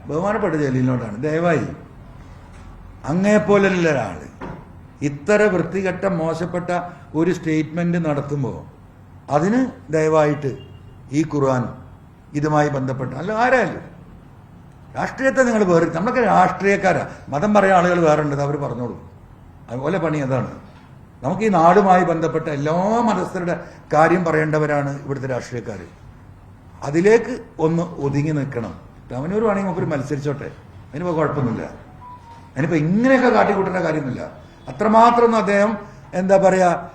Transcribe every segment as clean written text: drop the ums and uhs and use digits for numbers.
ബഹുമാനപ്പെട്ട ജലീലിനോടാണ്, ദയവായി അങ്ങേപ്പോലുള്ള ഒരാൾ ഇത്ര വൃത്തികെട്ട മോശപ്പെട്ട ഒരു സ്റ്റേറ്റ്മെന്റ് നടത്തുമ്പോൾ അതിന് ദയവായിട്ട് ഈ ഖുർആൻ ഇതുമായി ബന്ധപ്പെട്ട അല്ല ആരായാലും രാഷ്ട്രീയത്തെ നിങ്ങൾ വേറെ, നമ്മളൊക്കെ രാഷ്ട്രീയക്കാരാ, മതം പറയാൻ ആളുകൾ വേറെ ഉണ്ട്, അവർ പറഞ്ഞോളൂ. അതുപോലെ പണി അതാണ്. നമുക്ക് ഈ നാടുമായി ബന്ധപ്പെട്ട എല്ലാ മതസ്ഥരുടെ കാര്യം പറയേണ്ടവരാണ് ഇവിടുത്തെ രാഷ്ട്രീയക്കാർ. അതിലേക്ക് ഒന്ന് ഒതുങ്ങി നിൽക്കണം. തവനൂർ വേണമെങ്കിൽ നമുക്കൊരു മത്സരിച്ചോട്ടെ, അതിനിപ്പോൾ കുഴപ്പമൊന്നുമില്ല. അതിനിപ്പോൾ ഇങ്ങനെയൊക്കെ കാട്ടിക്കൂട്ടേണ്ട കാര്യമൊന്നുമില്ല. അത്രമാത്രമൊന്നും അദ്ദേഹം എന്താ പറയുക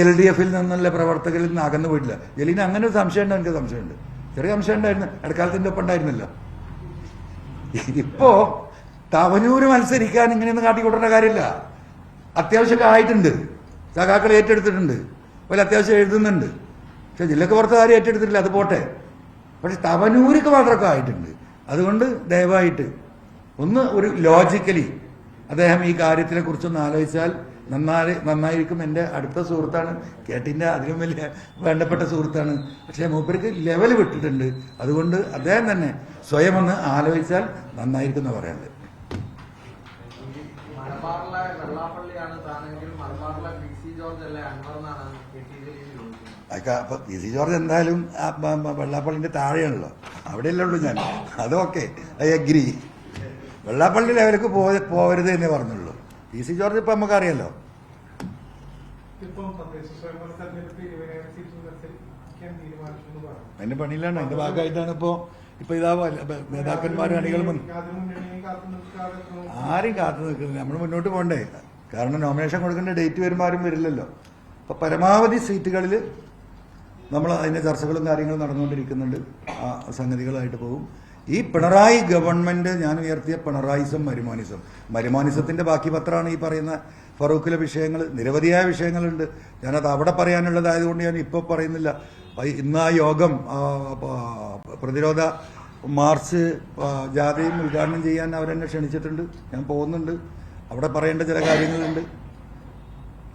LDF നിന്നുള്ള പ്രവർത്തകരിൽ നിന്ന് അകന്നു പോയിട്ടില്ല. ജലീലിന് അങ്ങനെ ഒരു സംശയം ഉണ്ട്, എനിക്ക് സംശയമുണ്ട്, ചെറിയ സംശയം ഉണ്ടായിരുന്നു, ഇടക്കാലത്തിൻ്റെ ഒപ്പം ഉണ്ടായിരുന്നില്ല. ഇപ്പോ തവനൂര് മത്സരിക്കാൻ ഇങ്ങനെയൊന്നും കാട്ടിക്കൂട്ടേണ്ട കാര്യമില്ല. അത്യാവശ്യമൊക്കെ ആയിട്ടുണ്ട്, സഖാക്കൾ ഏറ്റെടുത്തിട്ടുണ്ട്, പോലെ അത്യാവശ്യം എഴുതുന്നുണ്ട്. പക്ഷെ ജില്ലക്ക് പുറത്ത് ആരും ഏറ്റെടുത്തിട്ടില്ല, അത് പോട്ടെ. പക്ഷെ തവനൂർക്ക് മാത്രമൊക്കെ ആയിട്ടുണ്ട്. അതുകൊണ്ട് ദയവായിട്ട് ഒന്ന് ഒരു ലോജിക്കലി അദ്ദേഹം ഈ കാര്യത്തിനെ കുറിച്ചൊന്ന് ആലോചിച്ചാൽ നന്നായിരിക്കും. എൻ്റെ അടുത്ത സുഹൃത്താണ്, കേട്ടിൻ്റെ അതിലും വലിയ വേണ്ടപ്പെട്ട സുഹൃത്താണ്. പക്ഷേ മൂപ്പർക്ക് ലെവൽ വിട്ടിട്ടുണ്ട്. അതുകൊണ്ട് അദ്ദേഹം തന്നെ സ്വയം ഒന്ന് ആലോചിച്ചാൽ നന്നായിരിക്കും എന്ന് പറയാനുള്ളത്. അപ്പൊ PC ജോർജ് എന്തായാലും വെള്ളാപ്പള്ളിന്റെ താഴെയാണല്ലോ, അവിടെയല്ലേ ഉള്ളൂ ഞാൻ. അതൊക്കെ ഐ അഗ്രി. വെള്ളാപ്പള്ളി ലെവലിലേക്ക് പോകരുത് എന്നേ പറഞ്ഞുള്ളൂ. PC ജോർജ് ഇപ്പൊ നമുക്കറിയാലോ. അതിന്റെ പണിയിലാണ്, അതിന്റെ ഭാഗമായിട്ടാണ് ഇപ്പൊ ഇതാ നേതാക്കന്മാരും അണികളും ആരും കാത്തു നിൽക്കുന്നില്ല. നമ്മൾ മുന്നോട്ട് പോകണ്ടേ? കാരണം നോമിനേഷൻ കൊടുക്കേണ്ട ഡേറ്റ് വരുമ്പോൾ ആരും വരില്ലല്ലോ. അപ്പൊ പരമാവധി സീറ്റുകളിൽ നമ്മൾ അതിന്റെ ചർച്ചകളും കാര്യങ്ങളും നടന്നുകൊണ്ടിരിക്കുന്നുണ്ട്. ആ സംഗതികളായിട്ട് പോകും. ഈ പിണറായി ഗവൺമെന്റ് ഞാൻ ഉയർത്തിയ പിണറായിസം മരുമാനിസത്തിന്റെ ബാക്കി പത്രമാണ് ഈ പറയുന്ന ഫറൂഖിലെ വിഷയങ്ങൾ. നിരവധിയായ വിഷയങ്ങളുണ്ട്. ഞാനത് അവിടെ പറയാനുള്ളതായതുകൊണ്ട് ഞാൻ ഇപ്പോൾ പറയുന്നില്ല. ഇന്ന് ആ യോഗം പ്രതിരോധ മാർച്ച് ജാഥയും ഉദ്ഘാടനം ചെയ്യാൻ അവരെന്നെ ക്ഷണിച്ചിട്ടുണ്ട്. ഞാൻ പോകുന്നുണ്ട്. അവിടെ പറയേണ്ട ചില കാര്യങ്ങളുണ്ട്.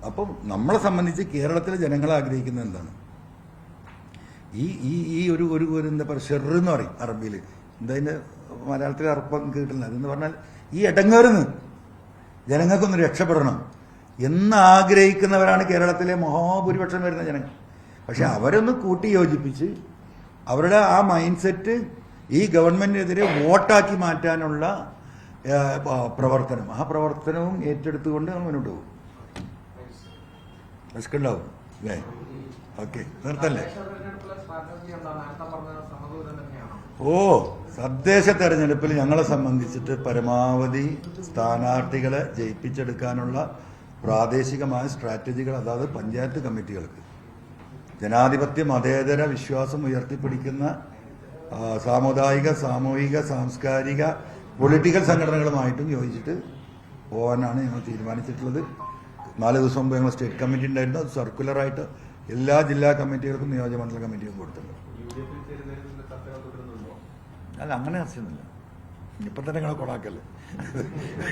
അപ്പം നമ്മളെ സംബന്ധിച്ച് കേരളത്തിലെ ജനങ്ങൾ ആഗ്രഹിക്കുന്നത് എന്താണ്? ഈ ഒരു എന്താ പറയുക ഷെറെന്ന് പറയും അറബിയിൽ, എന്തതിൻ്റെ മലയാളത്തിൽ അർപ്പം കിട്ടില്ല. അതെന്ന് പറഞ്ഞാൽ ഈ ഇടങ്ങേറുന്ന് ജനങ്ങൾക്കൊന്ന് രക്ഷപ്പെടണം എന്ന് ആഗ്രഹിക്കുന്നവരാണ് കേരളത്തിലെ മഹാഭൂരിപക്ഷം വരുന്ന ജനങ്ങൾ. പക്ഷെ അവരൊന്ന് കൂട്ടി യോജിപ്പിച്ച് അവരുടെ ആ മൈൻഡ് സെറ്റ് ഈ ഗവൺമെന്റിനെതിരെ വോട്ടാക്കി മാറ്റാനുള്ള പ്രവർത്തനം, ആ പ്രവർത്തനവും ഏറ്റെടുത്തുകൊണ്ട് നമ്മൾ മുന്നോട്ട് പോകും. ഉണ്ടാവും അല്ലേ? ഓക്കെ, നിർത്തല്ലേ? തദ്ദേശ തെരഞ്ഞെടുപ്പിൽ ഞങ്ങളെ സംബന്ധിച്ചിട്ട് പരമാവധി സ്ഥാനാർത്ഥികളെ ജയിപ്പിച്ചെടുക്കാനുള്ള പ്രാദേശികമായ സ്ട്രാറ്റജികൾ, അതായത് പഞ്ചായത്ത് കമ്മിറ്റികൾക്ക് ജനാധിപത്യ മതേതര വിശ്വാസം ഉയർത്തിപ്പിടിക്കുന്ന സാമുദായിക സാമൂഹിക സാംസ്കാരിക പൊളിറ്റിക്കൽ സംഘടനകളുമായിട്ടും യോജിച്ചിട്ട് പോകാനാണ് ഞങ്ങൾ തീരുമാനിച്ചിട്ടുള്ളത്. 4 ദിവസം മുമ്പ് ഞങ്ങൾ സ്റ്റേറ്റ് കമ്മിറ്റി ഉണ്ടായിരുന്നു. അത് സർക്കുലറായിട്ട് എല്ലാ ജില്ലാ കമ്മിറ്റികൾക്കും നിയോജകമണ്ഡല കമ്മിറ്റികൾക്കും കൊടുത്തിട്ടുണ്ട്. അല്ല, അങ്ങനെ ആവശ്യമൊന്നുമില്ല. ഇപ്പം തന്നെ ഞങ്ങൾ കൊളാക്കല്ലേ,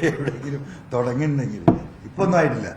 എവിടെയെങ്കിലും തുടങ്ങിയിട്ടുണ്ടെങ്കിൽ. ഇപ്പം ഒന്നും ആയിട്ടില്ല.